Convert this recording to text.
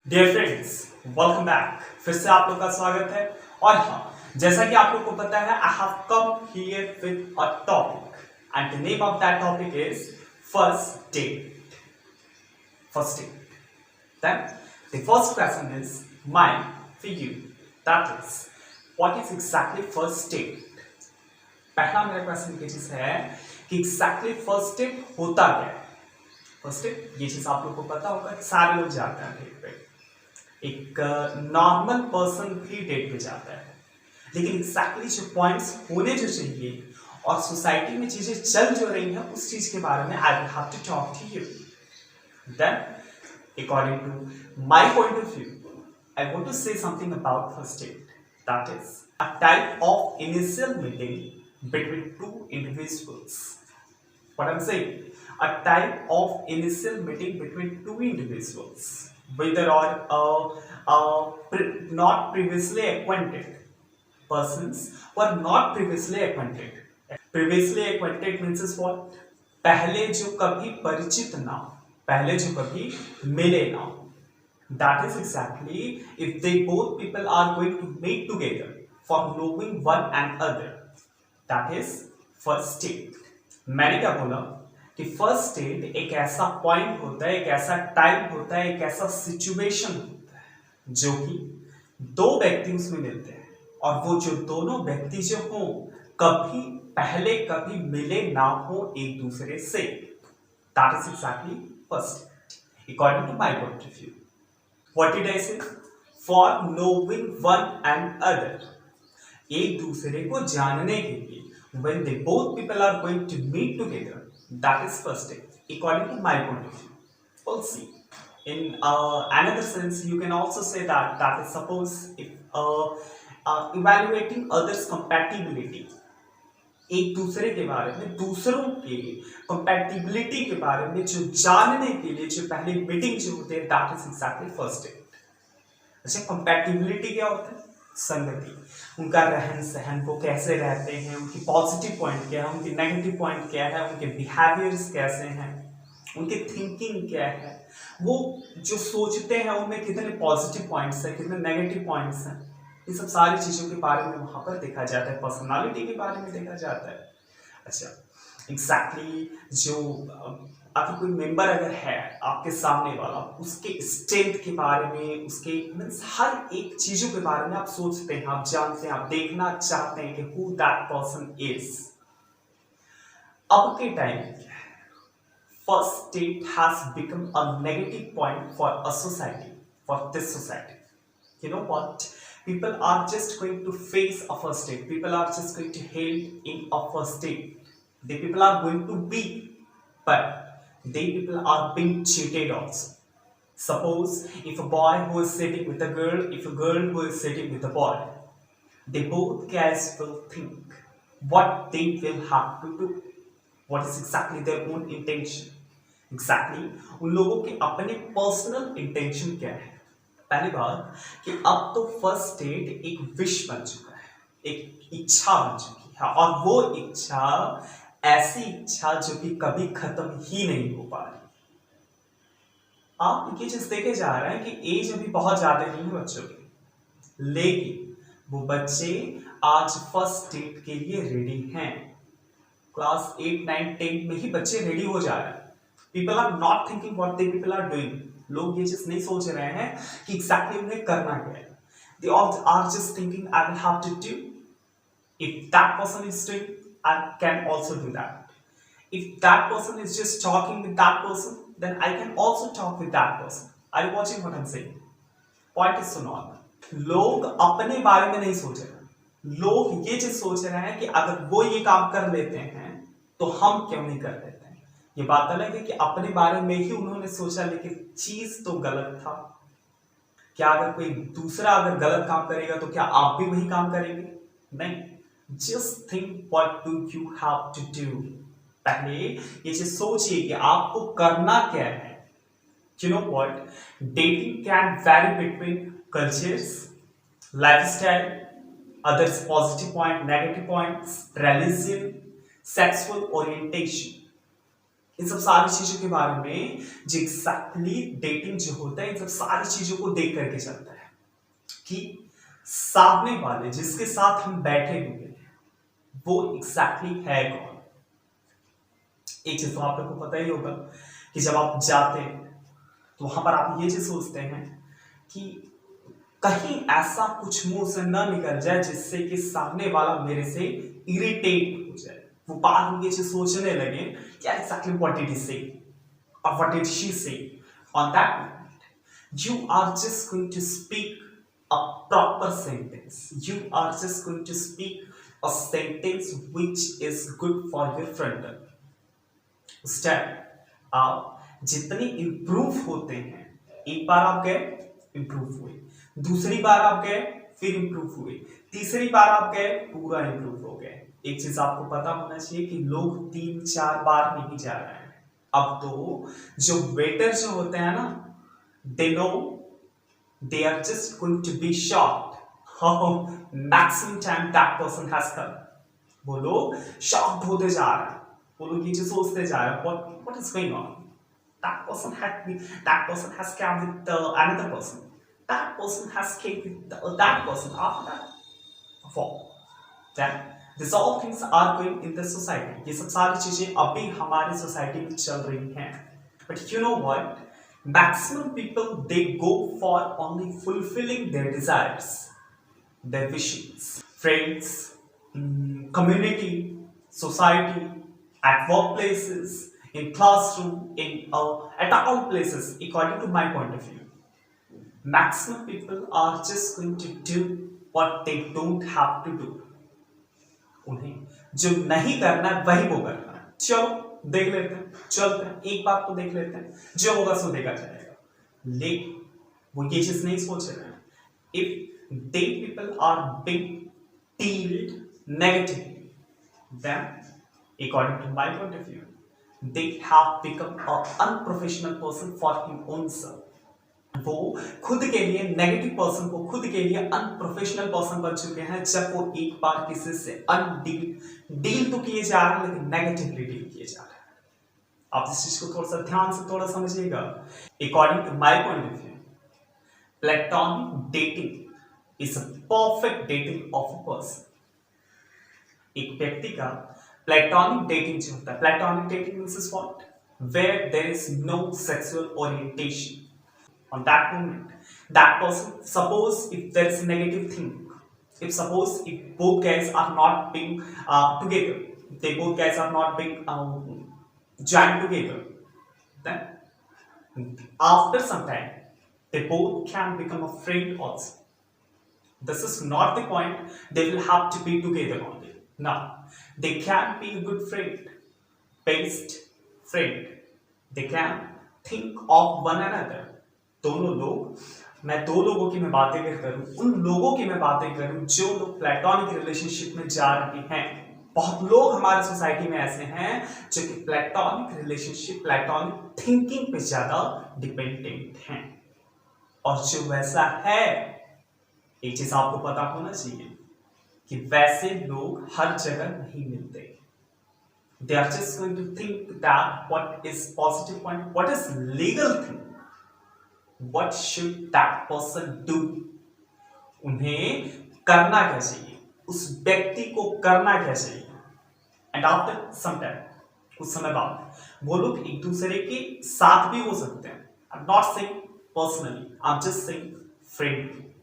Dear friends, welcome back. फिर से आप लोग का स्वागत है। और हाँ, जैसा कि आप लोग को पता है, I have come here with a topic and the name of that topic is first date. First date. Then the first question is mine for you, that is what is exactly first date. पहला मेरा question ये चीज है कि exactly first date होता क्या है। First date ये चीज आप लोग को पता होगा कि सारे लोग जाते हैं डेट पे। एक नॉर्मल पर्सन भी डेट पे जाता है, लेकिन एग्जैक्टली जो पॉइंट्स होने जो चाहिए और सोसाइटी में चीजें चल जो रही हैं उस चीज के बारे में I will have to talk to you. Then according to my point of view, I want to say something about first date, that is a type of initial meeting between two individuals. What I'm saying, a type of initial meeting between two individuals, whether or not previously acquainted persons who are not previously acquainted. Previously acquainted means is what? पहले जो कभी परिचित ना हो, पहले जो कभी मिले ना हो. That is exactly if they both people are going to meet together for knowing one another. That is first date. मैंने क्या बोला कि फर्स्ट डेट एक ऐसा पॉइंट होता है, एक ऐसा टाइम होता है, एक ऐसा सिचुएशन होता है जो कि दो व्यक्ति उसमें मिलते हैं और वो जो दोनों व्यक्ति जो हो कभी पहले कभी मिले ना हो एक दूसरे से. That is exactly first date according to my point of view. What did I say? For knowing one and other, एक दूसरे को जानने के लिए. When they both people are going to meet together, that is first date, according to my point of view. We'll see. In another sense, you can also say that is suppose if evaluating others' compatibility, एक दूसरे के बारे में, दूसरों के compatibility के बारे में जो जानने के लिए जो पहले मीटिंग जो होते हैं, that is exactly first date. अच्छा, compatibility क्या होता है? संगति, उनका रहन सहन, वो कैसे रहते हैं, उनकी पॉजिटिव पॉइंट क्या है, उनकी नेगेटिव पॉइंट क्या है, उनके बिहेवियर्स कैसे हैं, उनकी थिंकिंग क्या है, वो जो सोचते हैं उनमें कितने पॉजिटिव पॉइंट्स हैं, कितने नेगेटिव पॉइंट्स हैं. ये सब सारी चीज़ों के बारे में वहाँ पर देखा जाता है, पर्सनालिटी के बारे में देखा जाता है. अच्छा, एग्जैक्टली जो आपकी कोई मेंबर अगर है आपके सामने वाला, उसके स्ट्रेंथ के बारे में, उसके मीन्स हर एक चीजों के बारे में आप सोचते हैं, आप जानते हैं, आप देखना चाहते हैं कि हु दैट पर्सन इज. अब के time first date has become a negative point for a society, for this society. You know what? People are just going to face a first date. People are just going to held in a first date. The people are going to be, but they people are being cheated also. Suppose if a boy who is sitting with a girl, if a girl who is sitting with a boy, they both guys will think what they will have to do, what is exactly their own intention. Exactly उन लोगों के अपने personal intention क्या है. पहली बात कि अब तो फर्स्ट डेट एक विश बन चुका है, एक इच्छा बन चुकी है, और वो इच्छा ऐसी इच्छा जो कि कभी खत्म ही नहीं हो पा रही. आप ये चीज देखे जा रहे हैं कि एज अभी बहुत ज्यादा नहीं है बच्चों की, लेकिन वो बच्चे आज फर्स्ट डेट के लिए रेडी हैं. क्लास 8, 9, 10 में ही बच्चे रेडी हो जा रहे हैं. People are not thinking what they people are doing. लोग ये चीज नहीं सोच रहे हैं कि एग्जैक्टली उन्हें करना क्या है. They all are just thinking I will have to do, if that person is doing I can also do that. If that person is just talking with that person, then I can also talk with that person. Are you watching what I'm saying? Point is so normal. लोग अपने बारे में नहीं सोच रहे. लोग ये चीज सोच रहे हैं कि अगर वो ये काम कर लेते हैं तो हम क्यों नहीं कर लेते हैं. ये बात अलग है कि अपने बारे में ही उन्होंने सोचा, लेकिन चीज तो गलत था. क्या अगर कोई दूसरा अगर गलत काम करेगा तो क्या आप भी वही काम करेंगे? नहीं. Just think what do you have to do. पहले ये चीज सोचिए कि आपको करना क्या है. You know what? Dating can vary between cultures, lifestyle, others positive point, negative points, religion, sexual orientation. इन सब सारी चीजों के बारे में जो एग्जैक्टली डेटिंग जो होता है इन सब सारी चीजों को देख करके चलता है कि सामने वाले जिसके साथ हम बैठे हुए हैं वो एग्जैक्टली है कौन। एक चीज तो आप लोग को पता ही होगा कि जब आप जाते हैं तो वहां पर आप ये चीज सोचते हैं कि कहीं ऐसा कुछ मुंह से न निकल जाए जिससे कि सामने वाला मेरे से इरिटेट हो जाए, वो बात में ये चीज सोचने लगे कि एग्जैक्टली व्हाट डिड ही से or what did she say on that moment. You are just going to speak a proper sentence. You are just going to speak a sentence which is good for your friend. उस time आप जितने improve होते हैं, एक बार आप गए improve हुए, दूसरी बार आप गए फिर इंप्रूव हुए, तीसरी बार आप गए पूरा इंप्रूव हो गए। एक चीज आपको पता होना चाहिए कि लोग 3-4 बार नहीं जा रहे हैं। अब तो जो वेटर जो होते हैं ना, they know they are just going to be shocked how maximum time that person has come. वो लोग शॉक्ड होते जा रहे हैं, वो लोग ये सोचते जा रहे हैं what is going on, that person has come with another person, that person has came with that person after that for then This all things are going in the society. ये सब सारी चीजें अभी हमारी सोसाइटी में चल रही हैं. But you know what? Maximum people they go for only fulfilling their desires, their wishes, friends, community, society, at workplaces, in classroom, at all places. According to my point of view, maximum people are just going to do what they don't have to do. उन्हें जो नहीं करना वही वो करना है. चलो देख लेते हैं, चलते हैं, एक बात तो देख लेते हैं, जो होगा सो देखा जाएगा. लेकिन वो ये चीज नहीं सोच रहे हैं. If they people are being told negatively, then according to my point of view, they have become an unprofessional person for him own self. वो खुद के लिए नेगेटिव पर्सन को खुद के लिए अनप्रोफेशनल पर्सन बन चुके हैं जब वो एक बार किसी से डील तो किए जा रहे हैं लेकिन नेगेटिवली डील किए जा रहे हैं. आप इस चीज को थोड़ा सा ध्यान से थोड़ा समझिएगा. According to my point of view, platonic dating is a perfect dating of a person. एक व्यक्ति का प्लेटोनिक डेटिंग जो होता है, platonic dating means is what, where there is no sexual orientation. On that moment, that person, suppose if there is a negative thing, if both guys are not being together, they both guys are not being joined together, then after some time they both can become a friend also. This is not the point they will have to be together only. Now they can be a good friend, best friend. They can think of one another. दोनों लोग, मैं दो लोगों की मैं बातें करूं, उन लोगों की मैं बातें करूं जो लोग प्लेटोनिक रिलेशनशिप में जा रहे हैं. बहुत लोग हमारे सोसाइटी में ऐसे हैं जो कि प्लेटोनिक रिलेशनशिप, प्लेटोनिक थिंकिंग पे ज्यादा डिपेंडेंट हैं. और जो वैसा है, एक चीज आपको पता होना चाहिए कि वैसे लोग हर जगह नहीं मिलते. They are just going to think that what is positive point, what is legal thing, what should that person do. उन्हें करना क्या चाहिए, उस व्यक्ति को करना क्या चाहिए. एंड आफ्टर सम टाइम, कुछ समय बाद वो लोग एक दूसरे के साथ भी हो सकते हैं. I am not saying personally, I am just saying friendly.